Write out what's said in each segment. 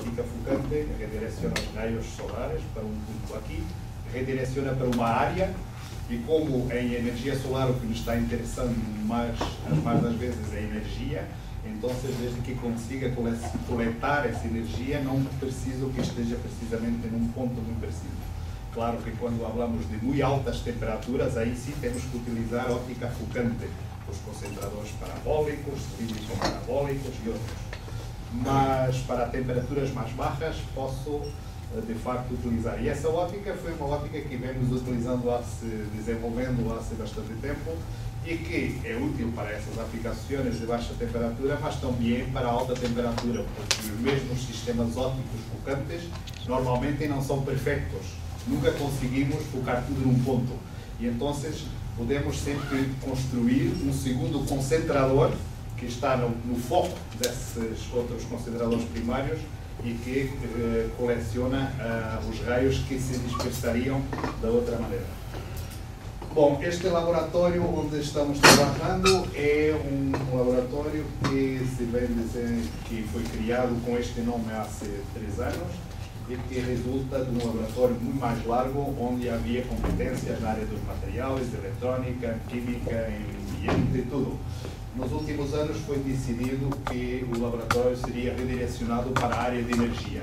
óptica focante redireciona os raios solares para um ponto aqui, redireciona para uma área, e como em energia solar o que nos está interessando as mais das vezes é energia, então desde que consiga coletar essa energia não preciso que esteja precisamente num ponto muito preciso. Claro que quando falamos de muito altas temperaturas, aí sim temos que utilizar óptica focante, os concentradores parabólicos, cilíndricos parabólicos e outros. Mas para temperaturas mais baixas posso de facto utilizar. E essa óptica foi uma óptica que vemos utilizando, desenvolvendo há bastante tempo e que é útil para essas aplicações de baixa temperatura, mas também para alta temperatura, porque os mesmos sistemas ópticos focantes normalmente não são perfeitos. Nunca conseguimos focar tudo num ponto. E então podemos sempre construir um segundo concentrador que está no foco desses outros concentradores primários e que coleciona os raios que se dispersariam da outra maneira. Bom, este laboratório onde estamos trabalhando é um laboratório que se vem dizer que foi criado com este nome há 3 anos e que resulta de um laboratório muito mais largo, onde havia competências na área dos materiais, de eletrônica, química, ambiente e tudo. Nos últimos anos foi decidido que o laboratório seria redirecionado para a área de energia.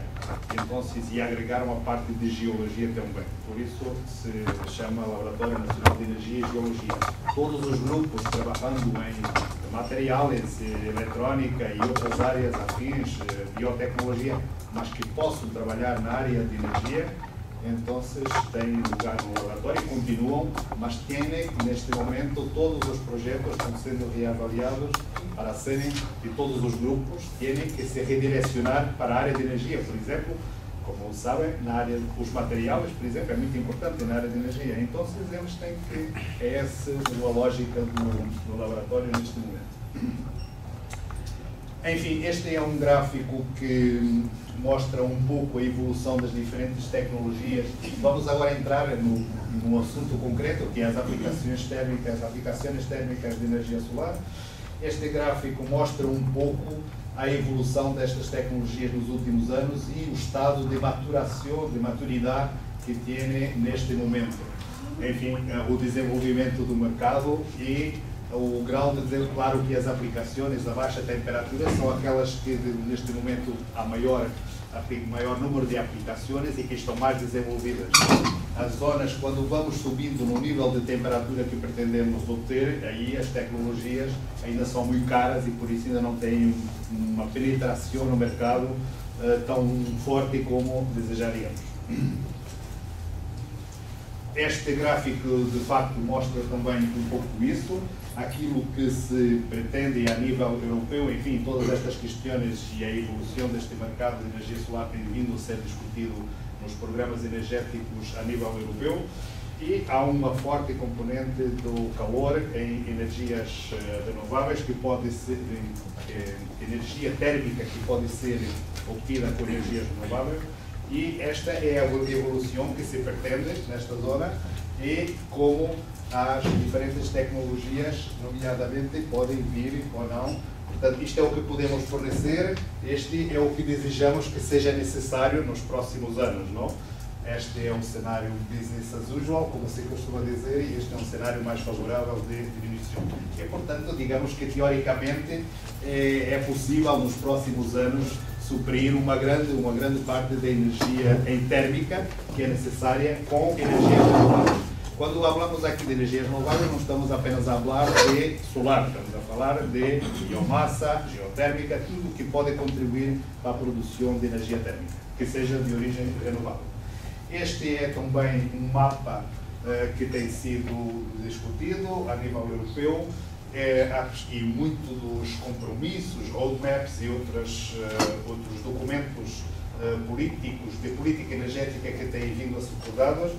Então se ia agregar uma parte de geologia também. Por isso se chama Laboratório Nacional de Energia e Geologia. Todos os grupos trabalhando em materiais, eletrônica e outras áreas afins, biotecnologia, mas que possam trabalhar na área de energia, então têm lugar no laboratório e continuam, mas têm, neste momento, todos os projetos estão sendo reavaliados para serem, e todos os grupos têm que se redirecionar para a área de energia, por exemplo, como sabem, na área dos materiais, por exemplo, é muito importante na área de energia. Então eles têm que, é essa a lógica do laboratório neste momento. Enfim, este é um gráfico que mostra um pouco a evolução das diferentes tecnologias. Vamos agora entrar num assunto concreto, que é as aplicações térmicas de energia solar. Este gráfico mostra um pouco a evolução destas tecnologias nos últimos anos e o estado de maturação, de maturidade que tem neste momento. Enfim, o desenvolvimento do mercado e o grau de dizer, claro que as aplicações a baixa temperatura são aquelas que neste momento há maior número de aplicações e que estão mais desenvolvidas. As zonas, quando vamos subindo no nível de temperatura que pretendemos obter, aí as tecnologias ainda são muito caras e por isso ainda não têm uma penetração no mercado tão forte como desejaríamos. Este gráfico, de facto, mostra também um pouco isso, aquilo que se pretende a nível europeu, enfim, todas estas questões e a evolução deste mercado de energia solar tem vindo a ser discutido nos programas energéticos a nível europeu e há uma forte componente do calor em energias renováveis, que pode ser energia térmica que pode ser obtida por energias renováveis. E esta é a evolução que se pretende nesta zona e como as diferentes tecnologias, nomeadamente, podem vir ou não. Portanto, isto é o que podemos fornecer, este é o que desejamos que seja necessário nos próximos anos, não? Este é um cenário business as usual, como se costuma dizer, e este é um cenário mais favorável de diminuição. E, portanto, digamos que, teoricamente, é possível, nos próximos anos, suprir uma grande parte da energia em térmica que é necessária com energias renováveis. Quando falamos aqui de energias renováveis, não estamos apenas a falar de solar, estamos a falar de biomassa, geotérmica, tudo que pode contribuir para a produção de energia térmica, que seja de origem renovável. Este é também um mapa que tem sido discutido a nível europeu, e muito dos compromissos, roadmaps e outros documentos políticos de política energética que têm vindo a ser acordados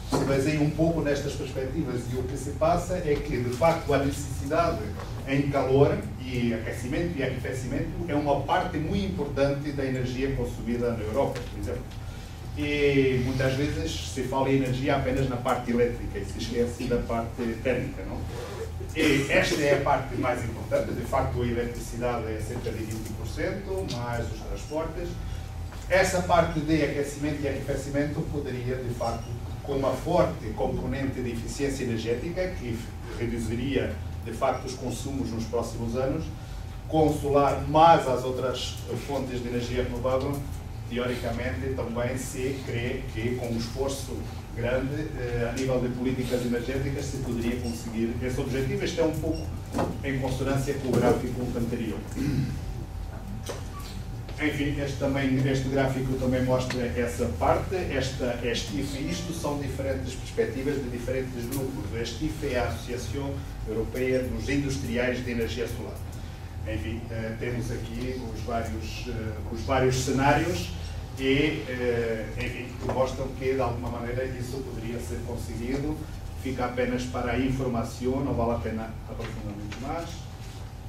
se baseiam um pouco nestas perspectivas, e o que se passa é que, de facto, a necessidade em calor e aquecimento e arrefecimento é uma parte muito importante da energia consumida na Europa, por exemplo. E muitas vezes se fala em energia apenas na parte elétrica e se esquece da parte térmica, não? E esta é a parte mais importante, de facto a eletricidade é cerca de 20%, mais os transportes, Essa parte de aquecimento e arrefecimento poderia, de facto, com uma forte componente de eficiência energética, que reduziria, de facto, os consumos nos próximos anos, com o solar mais as outras fontes de energia renovável, teoricamente também se crê que com um esforço grande a nível de políticas energéticas se poderia conseguir esse objetivo. Este é um pouco em consonância com o gráfico anterior. Enfim, este gráfico também mostra essa parte. Este IFE, isto são diferentes perspectivas de diferentes grupos. Este IFE é a Associação Europeia dos Industriais de Energia Solar. Enfim, temos aqui os vários cenários e, enfim, que mostram que, de alguma maneira, isso poderia ser conseguido. Fica apenas para a informação, não vale a pena aprofundar muito mais,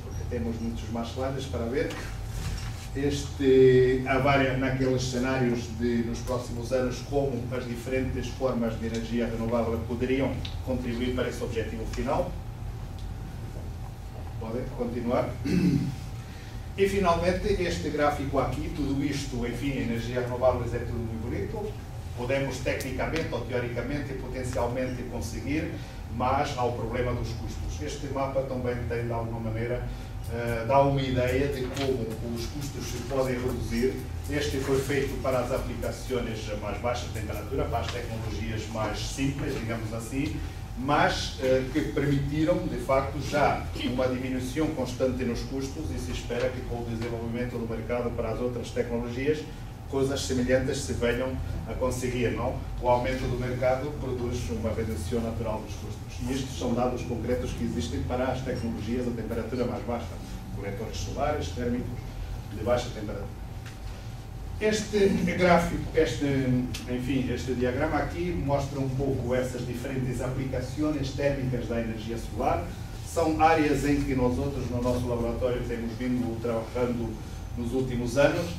porque temos muitos mais slides para ver. Há várias naqueles cenários de, nos próximos anos, como as diferentes formas de energia renovável poderiam contribuir para esse objetivo final. Pode continuar. E, finalmente, este gráfico aqui, tudo isto, enfim, energia renovável é tudo muito bonito. Podemos, tecnicamente ou teoricamente, potencialmente conseguir, mas há o problema dos custos. Este mapa também tem, de alguma maneira, dá uma ideia de como os custos se podem reduzir. Este foi feito para as aplicações a mais baixa temperatura, para as tecnologias mais simples, digamos assim, mas que permitiram, de facto, já uma diminuição constante nos custos e se espera que com o desenvolvimento do mercado para as outras tecnologias, coisas semelhantes se venham a conseguir, não? O aumento do mercado produz uma redução natural dos custos. E estes são dados concretos que existem para as tecnologias a temperatura mais baixa, coletores solares, térmicos, de baixa temperatura. Este gráfico, este diagrama aqui mostra um pouco essas diferentes aplicações térmicas da energia solar. São áreas em que nós outros, no nosso laboratório, temos vindo trabalhando nos últimos anos.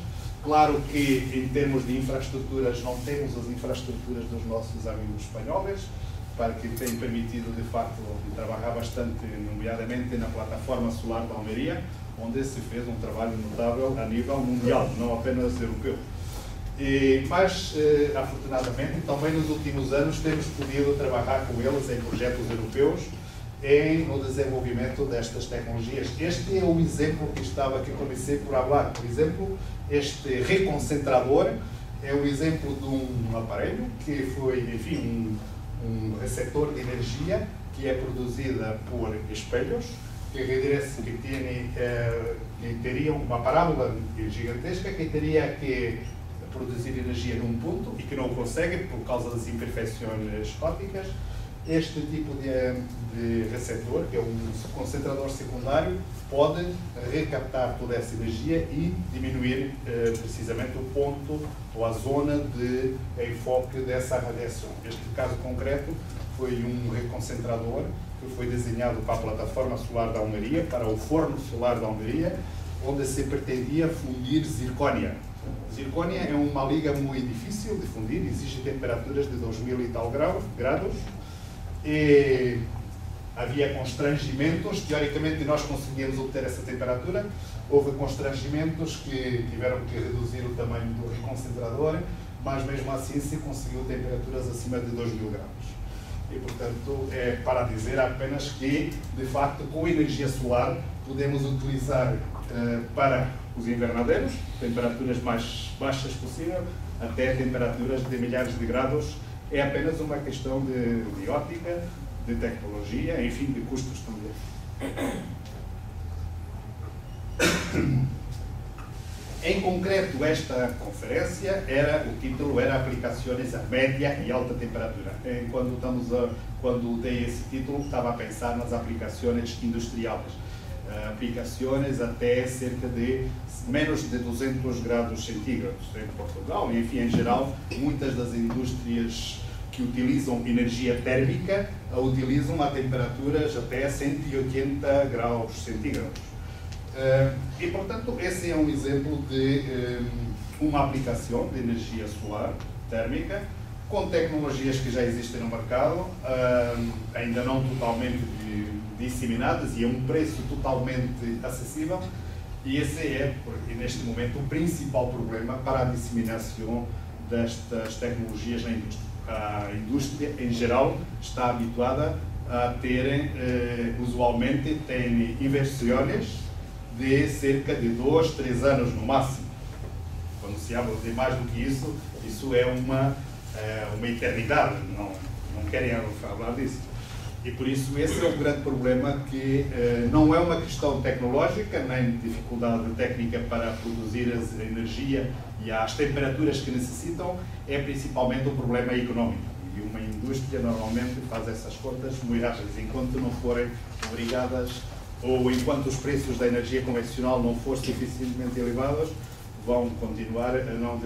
Claro que, em termos de infraestruturas, não temos as infraestruturas dos nossos amigos espanhóis, para que têm permitido, de facto, trabalhar bastante, nomeadamente na plataforma solar da Almeria, onde se fez um trabalho notável a nível mundial, não apenas europeu. Mas, afortunadamente, também nos últimos anos temos podido trabalhar com eles em projetos europeus no desenvolvimento destas tecnologias. Este é o exemplo que comecei por falar. Por exemplo, este reconcentrador é o exemplo de um aparelho que foi, enfim, um receptor de energia que é produzida por espelhos, que teria uma parábola gigantesca que teria que produzir energia num ponto e que não consegue por causa das imperfeições ópticas. Este tipo de receptor, que é um concentrador secundário, pode recaptar toda essa energia e diminuir precisamente o ponto ou a zona de enfoque dessa radiação. Este caso concreto foi um reconcentrador que foi desenhado para a plataforma solar da Almeria, para o forno solar da Almeria, onde se pretendia fundir zircónia. Zircónia é uma liga muito difícil de fundir, exige temperaturas de 2000 e tal graus, e havia constrangimentos. Teoricamente nós conseguíamos obter essa temperatura, houve constrangimentos que tiveram que reduzir o tamanho do reconcentrador, mas mesmo assim se conseguiu temperaturas acima de 2000 graus. E, portanto, é para dizer apenas que, de facto, com energia solar podemos utilizar para os invernadeiros temperaturas mais baixas possível, até temperaturas de milhares de graus. É apenas uma questão de óptica, de tecnologia, enfim, de custos também. Em concreto, esta conferência, o título era Aplicações a média e alta temperatura. Quando dei esse título, estava a pensar nas aplicações industriais. Aplicações até cerca de menos de 200 graus centígrados em Portugal, e, enfim, em geral, muitas das indústrias que utilizam energia térmica a utilizam a temperaturas até 180 graus centígrados. E, portanto, esse é um exemplo de uma aplicação de energia solar térmica com tecnologias que já existem no mercado, ainda não totalmente disseminadas e a um preço totalmente acessível, E esse é, neste momento, o principal problema para a disseminação destas tecnologias na indústria. A indústria, em geral, está habituada a terem, usualmente, tem inversões de cerca de 2, 3 anos no máximo. Quando se habla de mais do que isso, isso é uma eternidade, não querem falar disso. E por isso esse é o grande problema, que não é uma questão tecnológica, nem dificuldade técnica para produzir a energia e as temperaturas que necessitam, é principalmente um problema económico. E uma indústria normalmente faz essas contas muito rápidas, enquanto não forem obrigadas, ou enquanto os preços da energia convencional não forem suficientemente elevados, vão continuar a não